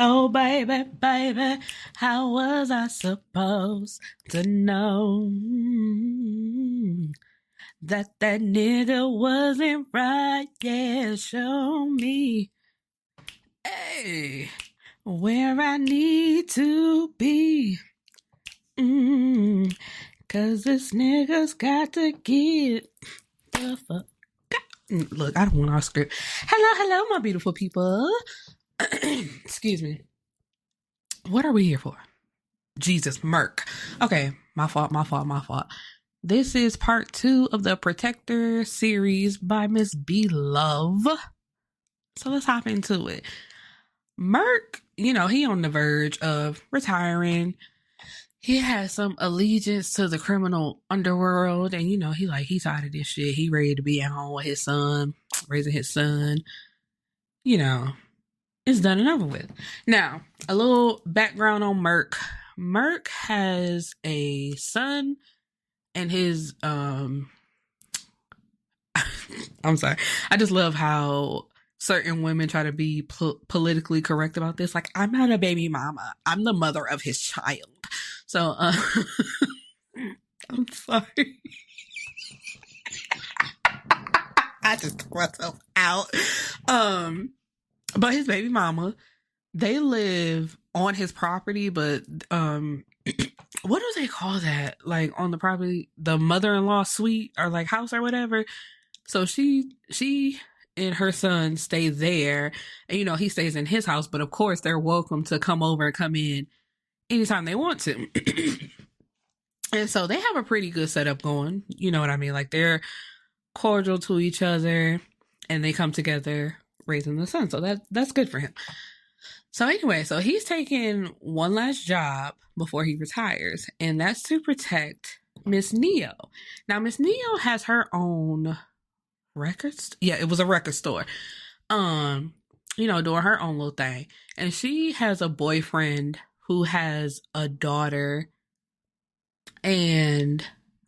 Oh, baby, baby, how was I supposed to know that nigga wasn't right? Yeah, show me, hey, where I need to be. Cause this nigga's got to get the fuck. Look, I don't want our script. Hello, my beautiful people. Excuse me. What are we here for? Jesus, Merc. Okay, my fault. This is part 2 of the Protector series by Miss B Love. So let's hop into it. Merc, he on the verge of retiring. He has some allegiance to the criminal underworld, and he's tired of this shit. He ready to be at home with his son, raising his son. It's done and over with. Now, a little background on Merc. Merc has a son, and his I'm sorry. I just love how certain women try to be politically correct about this. Like, I'm not a baby mama. I'm the mother of his child. So, I'm sorry. I just took myself out. But his baby mama, they live on his property, but what do they call that? Like, on the property, the mother-in-law suite or like house or whatever. So she and her son stay there, and he stays in his house, but of course they're welcome to come over and come in anytime they want to. And so they have a pretty good setup going. You know what I mean? Like, they're cordial to each other and they come together raising the son. So that's good for him. So anyway, so he's taking one last job before he retires, and that's to protect Miss Neo. Now, Miss Neo has her own records. Yeah, it was a record store. Doing her own little thing. And she has a boyfriend who has a daughter. And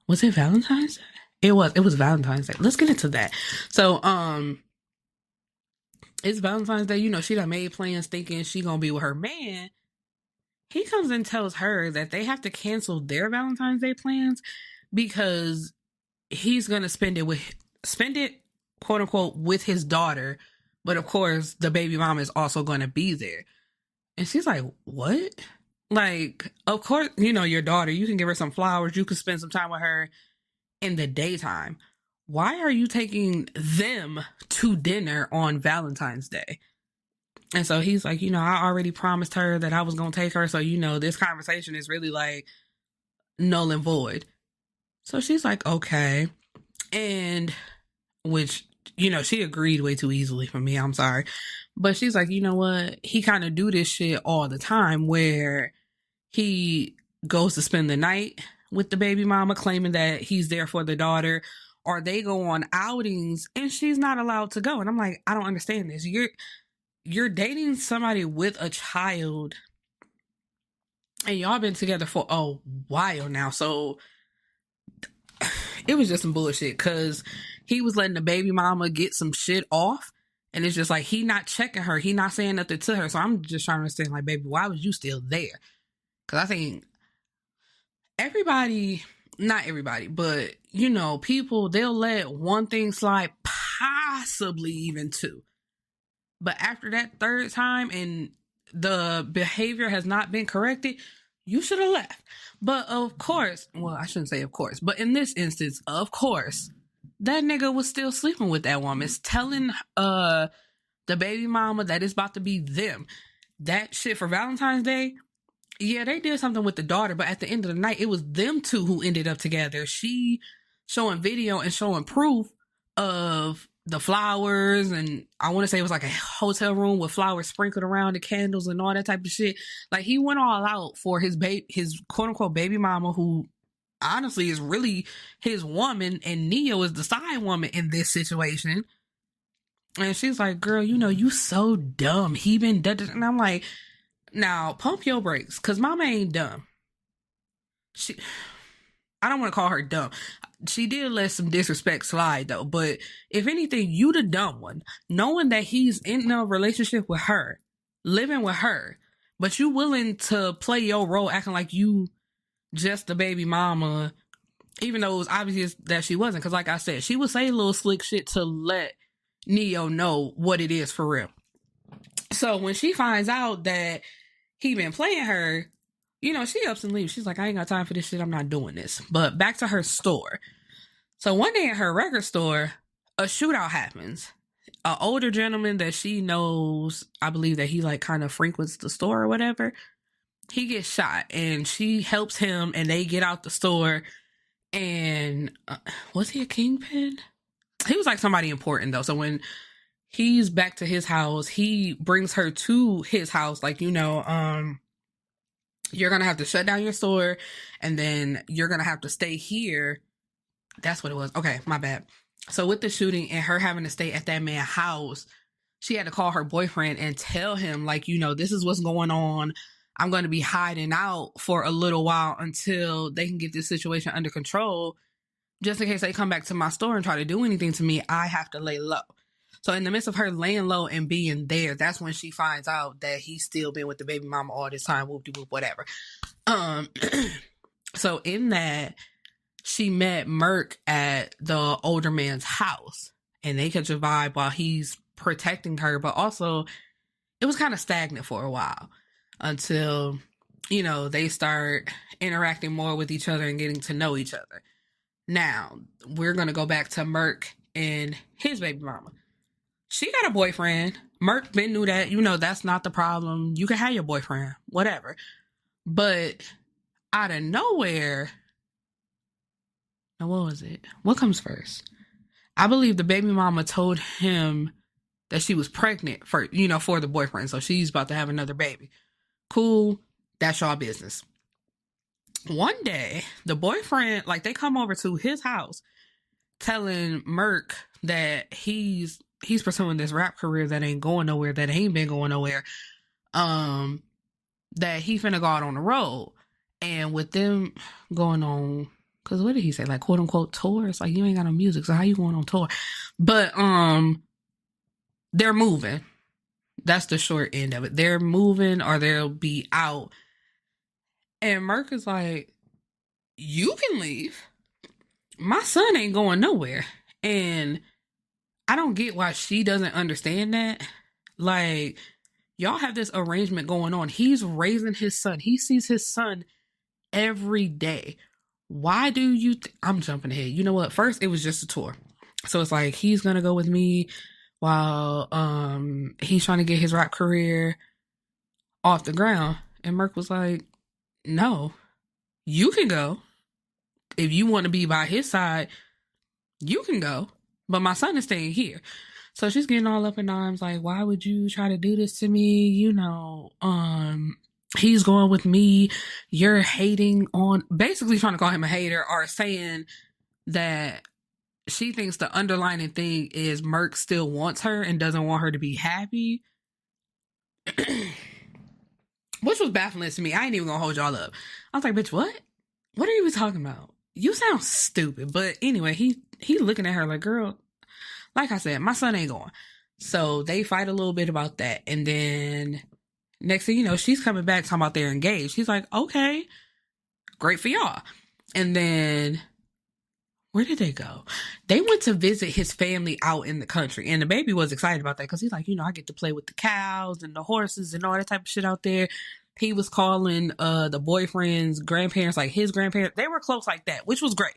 was it Valentine's Day? It was Valentine's Day. Let's get into that. So, it's Valentine's Day. She done made plans thinking she gonna be with her man. He comes and tells her that they have to cancel their Valentine's Day plans because he's gonna spend it, quote unquote, with his daughter. But of course, the baby mama is also gonna be there. And she's like, what? Like, of course, your daughter, you can give her some flowers. You can spend some time with her in the daytime. Why are you taking them to dinner on Valentine's Day? And so he's like, I already promised her that I was going to take her. So, this conversation is really like null and void. So she's like, okay. And which, she agreed way too easily for me. I'm sorry. But she's like, you know what? He kind of do this shit all the time where he goes to spend the night with the baby mama, claiming that he's there for the daughter, or they go on outings and she's not allowed to go. And I'm like, I don't understand this. You're dating somebody with a child and y'all been together for a while now. So it was just some bullshit because he was letting the baby mama get some shit off. And it's just like, he not checking her. He not saying nothing to her. So I'm just trying to understand, like, baby, why was you still there? Because I think not everybody, but, people, they'll let one thing slide, possibly even two. But after that third time and the behavior has not been corrected, you should have left. But of course, well, I shouldn't say of course, but in this instance, of course, that nigga was still sleeping with that woman. It's telling the baby mama that it's about to be them. That shit for Valentine's Day, yeah, they did something with the daughter, but at the end of the night, it was them two who ended up together. She showing video and showing proof of the flowers, and I want to say it was like a hotel room with flowers sprinkled around, the candles and all that type of shit. Like, he went all out for his quote unquote baby mama, who honestly is really his woman, and Neo is the side woman in this situation. And she's like, girl, you so dumb. He been dead. And I'm like, now pump your brakes, because mama ain't dumb. I don't want to call her dumb. She did let some disrespect slide though, but if anything, you the dumb one, knowing that he's in a relationship with her, living with her, but you willing to play your role acting like you just the baby mama, even though it was obvious that she wasn't. Because like I said, she would say little slick shit to let Neo know what it is for real. So when she finds out that he been playing her, you know, she ups and leaves. She's like, I ain't got time for this shit. I'm not doing this. But back to her store. So one day at her record store, a shootout happens. An older gentleman that she knows, I believe that he like kind of frequents the store or whatever, he gets shot and she helps him and they get out the store. And was he a kingpin? He was like somebody important though. So when he's back to his house, he brings her to his house. Like, you know, you're going to have to shut down your store and then you're going to have to stay here. That's what it was. Okay, my bad. So with the shooting and her having to stay at that man's house, she had to call her boyfriend and tell him, like, you know, this is what's going on. I'm going to be hiding out for a little while until they can get this situation under control. Just in case they come back to my store and try to do anything to me, I have to lay low. So in the midst of her laying low and being there, that's when she finds out that he's still been with the baby mama all this time, whoop-de-whoop, whatever. So in that, she met Merc at the older man's house and they catch a vibe while he's protecting her, but also it was kind of stagnant for a while until, you know, they start interacting more with each other and getting to know each other. Now, we're going to go back to Merc and his baby mama. She got a boyfriend. Merc been knew that, you know, that's not the problem. You can have your boyfriend, whatever. But out of nowhere, now what was it? What comes first? I believe the baby mama told him that she was pregnant for, you know, for the boyfriend. So she's about to have another baby. Cool. That's y'all business. One day, the boyfriend, like they come over to his house telling Merc that he's pursuing this rap career that ain't going nowhere, that ain't been going nowhere. That he finna go out on the road. And with them going on, because what did he say? Like, quote unquote, tour? It's like, you ain't got no music, so how you going on tour? But they're moving. That's the short end of it. They're moving or they'll be out. And Merc is like, you can leave. My son ain't going nowhere. And I don't get why she doesn't understand that. Like, y'all have this arrangement going on. He's raising his son. He sees his son every day. Why do you I'm jumping ahead. You know what? First, it was just a tour. So it's like, he's going to go with me while he's trying to get his rap career off the ground. And Merc was like, no, you can go. If you want to be by his side, you can go. But my son is staying here. So she's getting all up in arms like, why would you try to do this to me? You know, he's going with me. You're hating on, basically trying to call him a hater or saying that she thinks the underlying thing is Merc still wants her and doesn't want her to be happy. Which was baffling to me. I ain't even gonna hold y'all up. I was like, bitch, what? What are you even talking about? You sound stupid. But anyway, he looking at her like, girl, like I said, my son ain't going. So they fight a little bit about that. And then next thing you know, she's coming back talking about they're engaged. She's like, okay, great for y'all. And then where did they go? They went to visit his family out in the country. And the baby was excited about that because he's like, you know, I get to play with the cows and the horses and all that type of shit out there. He was calling the boyfriend's grandparents like his grandparents. They were close like that, which was great.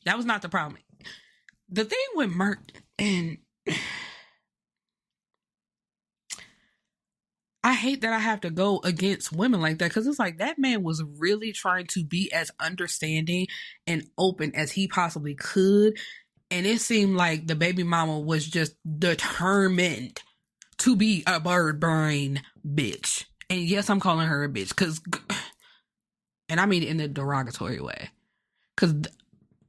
That was not the problem. The thing with Merc, and I hate that I have to go against women like that because it's like that man was really trying to be as understanding and open as he possibly could. And it seemed like the baby mama was just determined to be a bird brain bitch. And yes, I'm calling her a bitch because, and I mean it in a derogatory way, because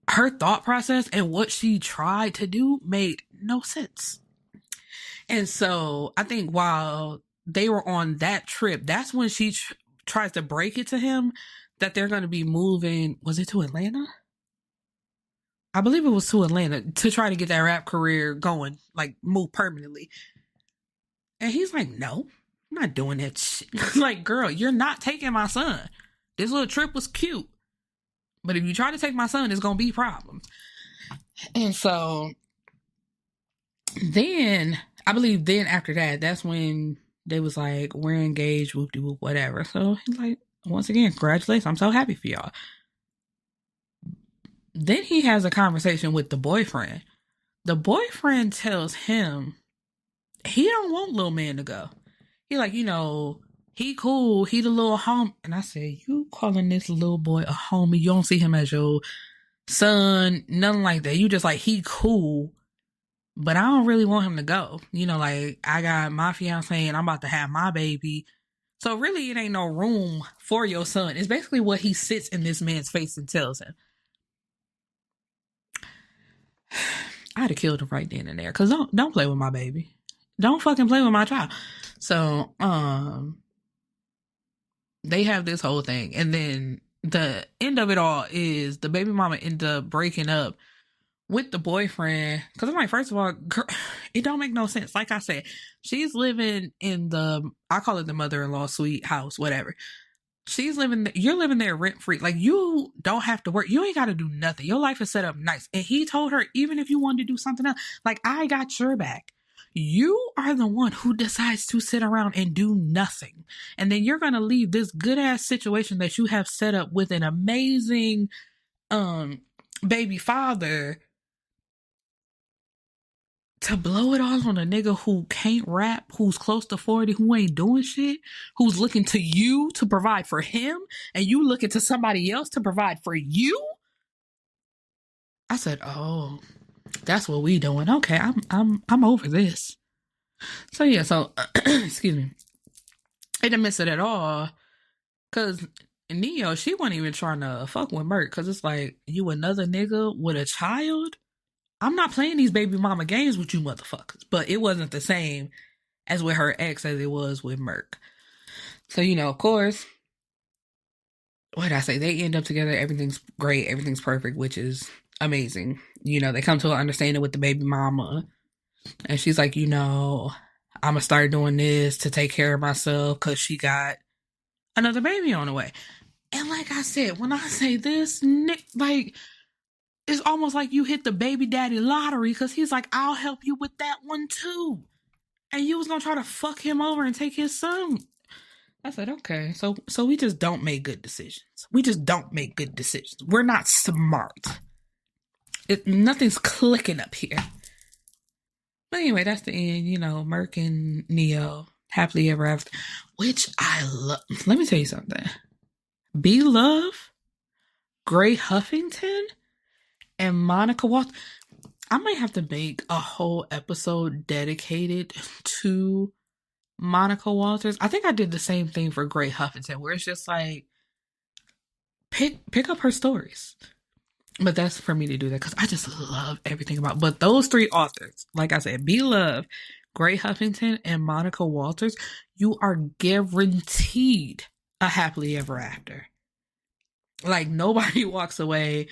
her thought process and what she tried to do made no sense. And so I think while they were on that trip, that's when she tries to break it to him that they're going to be moving. Was it to Atlanta? I believe it was to Atlanta to try to get that rap career going, like move permanently. And he's like, no, I'm not doing that shit. Like, girl, you're not taking my son. This little trip was cute. But if you try to take my son, it's going to be problems. And so then, I believe then after that, that's when they was like, we're engaged, whoop-de-whoop, whatever. So he's like, once again, congratulations. I'm so happy for y'all. Then he has a conversation with the boyfriend. The boyfriend tells him he don't want little man to go. He like, he cool. He the little homie. And I said, you calling this little boy a homie? You don't see him as your son, nothing like that. You just like, he cool, but I don't really want him to go. Like, I got my fiance and I'm about to have my baby. So really, it ain't no room for your son. It's basically what he sits in this man's face and tells him. I'd have killed him right then and there. Because don't play with my baby. Don't fucking play with my child. So, they have this whole thing. And then the end of it all is the baby mama ended up breaking up with the boyfriend. Because I'm like, first of all, girl, it don't make no sense. Like I said, she's living in I call it the mother-in-law suite house, whatever. You're living there rent-free. Like, you don't have to work. You ain't got to do nothing. Your life is set up nice. And he told her, even if you wanted to do something else, like, I got your back. You are the one who decides to sit around and do nothing. And then you're going to leave this good-ass situation that you have set up with an amazing baby father to blow it all on a nigga who can't rap, who's close to 40, who ain't doing shit, who's looking to you to provide for him, and you looking to somebody else to provide for you? I said, oh, that's what we doing. Okay, I'm over this. So yeah, excuse me. I didn't miss it at all. Cause Neo, she wasn't even trying to fuck with Merc. Cause it's like, you another nigga with a child? I'm not playing these baby mama games with you motherfuckers. But it wasn't the same as with her ex as it was with Merc. So, of course, what did I say? They end up together. Everything's great. Everything's perfect, which is amazing. They come to an understanding with the baby mama. And she's like, I'm going to start doing this to take care of myself because she got another baby on the way. And like I said, when I say this, like, it's almost like you hit the baby daddy lottery because he's like, I'll help you with that one too. And you was going to try to fuck him over and take his son. I said, okay. So we just don't make good decisions. We just don't make good decisions. We're not smart. Nothing's clicking up here. But anyway, that's the end. Merc and Neo, happily ever after, which I love. Let me tell you something. B-Love, Gray Huffington, and Monica Waltz. I might have to make a whole episode dedicated to Monica Walters. I think I did the same thing for Gray Huffington, where it's just like, pick up her stories. But that's for me to do that because I just love everything about. But those three authors, like I said, B-Love, Gray Huffington, and Monica Walters, you are guaranteed a happily ever after. Like, nobody walks away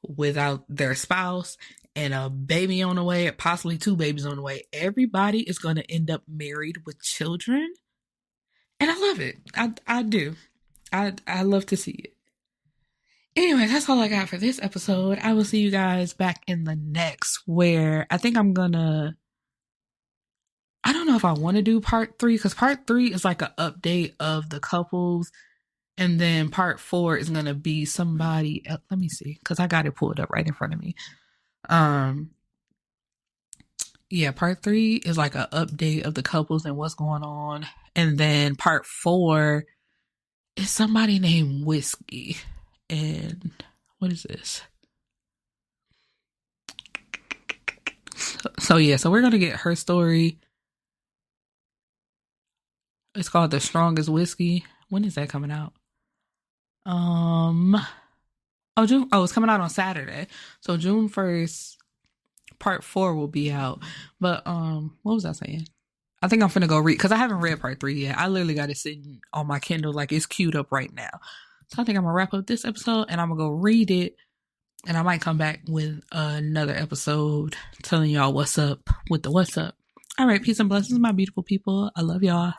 without their spouse and a baby on the way, possibly two babies on the way. Everybody is going to end up married with children. And I love it. I do. I love to see it. Anyway, that's all I got for this episode. I will see you guys back in the next, where I think I don't know if I want to do part 3, because part 3 is like an update of the couples. And then part 4 is going to be somebody else. Let me see, because I got it pulled up right in front of me. Yeah, part 3 is like an update of the couples and what's going on. And then part 4 is somebody named Whiskey. And what is this? So we're going to get her story. It's called The Strongest Whiskey. When is that coming out? June. Oh, it's coming out on Saturday. So June 1st, part 4 will be out. But what was I saying? I think I'm finna go read, because I haven't read part 3 yet. I literally got it sitting on my Kindle, like it's queued up right now. So I think I'm gonna wrap up this episode and I'm gonna go read it, and I might come back with another episode telling y'all what's up with the what's up. All right, peace and blessings, my beautiful people. I love y'all.